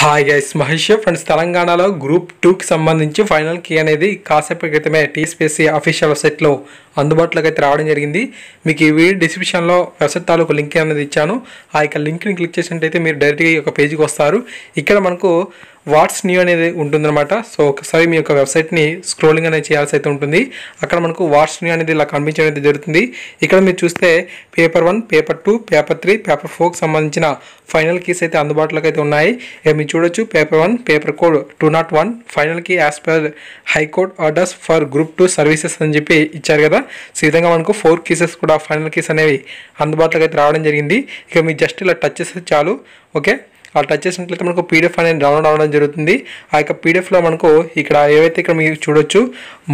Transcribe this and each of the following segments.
Hi guys, Mahesh friends. తెలంగాణలో group 2కి సంబంధించి ఫైనల్ కీ అనేది కాసేపటి క్రితమే టీఎస్పీఎస్సీ అఫీషియల్ వెబ్సైట్లో అందుబాటులోకి అయితే రావడం జరిగింది. మీకు ఈ వీడియో డిస్క్రిప్షన్లో వెబ్సైట్ తాలూకు లింక్ అనేది ఇచ్చాను. ఆ యొక్క లింక్ని క్లిక్ చేసినట్టయితే మీరు డైరెక్ట్గా ఈ యొక్క పేజ్కి వస్తారు. ఇక్కడ మనకు వాట్స్ న్యూ అనేది ఉంటుందన్నమాట. సో ఒకసారి మీ యొక్క వెబ్సైట్ని స్క్రోలింగ్ అనేది చేయాల్సి అయితే ఉంటుంది. అక్కడ మనకు వాట్స్ న్యూ అనేది ఇలా కనిపించడం జరుగుతుంది. ఇక్కడ మీరు చూస్తే పేపర్ 1, పేపర్ 2, పేపర్ 3, పేపర్ 4కి సంబంధించిన ఫైనల్ కీస్ అయితే అందుబాటులోకి అయితే ఉన్నాయి. మీరు చూడొచ్చు, paper 1 paper code 201 final key as per high court orders for group 2 services అని చెప్పి ఇచ్చారు కదా. సో ఈ విధంగా మనకు 4 కేసెస్ కూడా ఫైనల్ కీస్ అనేవి అందుబాటులోకి అయితే రావడం జరిగింది. ఇక మీరు జస్ట్ ఇలా టచ్ చేస్తే చాలు. ఓకే, ఆ టచ్ చేసినట్లయితే మనకు పీడిఎఫ్ అనేది డౌన్లోడ్ అవ్వడం జరుగుతుంది. ఆ యొక్క పీడిఎఫ్లో మనకు ఇక్కడ ఏవైతే ఇక్కడ మీరు చూడొచ్చు,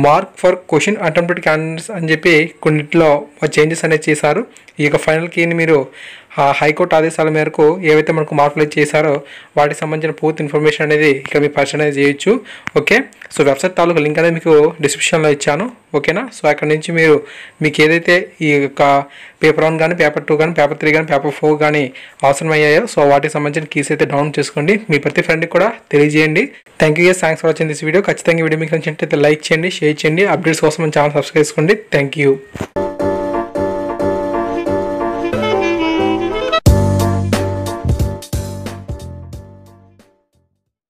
mark for question attempted candidates అని చెప్పి కొన్నింటిలో చేంజెస్ అనేది చేశారు. ఈ యొక్క ఫైనల్ కీని మీరు హైకోర్టు ఆదేశాల మేరకు ఏవైతే మనకు మార్పులు చేశారో వాటికి సంబంధించిన పూర్తి ఇన్ఫర్మేషన్ అనేది ఇక్కడ మీరు పర్సనలైజ్ చేయొచ్చు. ఓకే, సో వెబ్సైట్ తాలూకు లింక్ అనేది మీకు డిస్క్రిప్షన్లో ఇచ్చాను. ఓకేనా, సో అక్కడ నుంచి మీకు ఏదైతే ఈ యొక్క పేపర్ 1 కానీ, పేపర్ 2 కానీ, పేపర్ 3 కానీ, పేపర్ 4 కానీ అవసరమయ్యాయో సో వాటికి సంబంధించిన కీస్ అయితే డౌన్లోడ్ చేసుకోండి. మీ ప్రతి ఫ్రెండ్కి కూడా తెలియజేయండి. Thank you, thanks for watching this video. ఖచ్చితంగా వీడియో మీకు నచ్చినట్లయితే లైక్ చేయండి, షేర్ చేయండి. అప్డేట్స్ కోసం మన ఛానల్ సబ్స్క్రైబ్ చేసుకోండి. Thank you.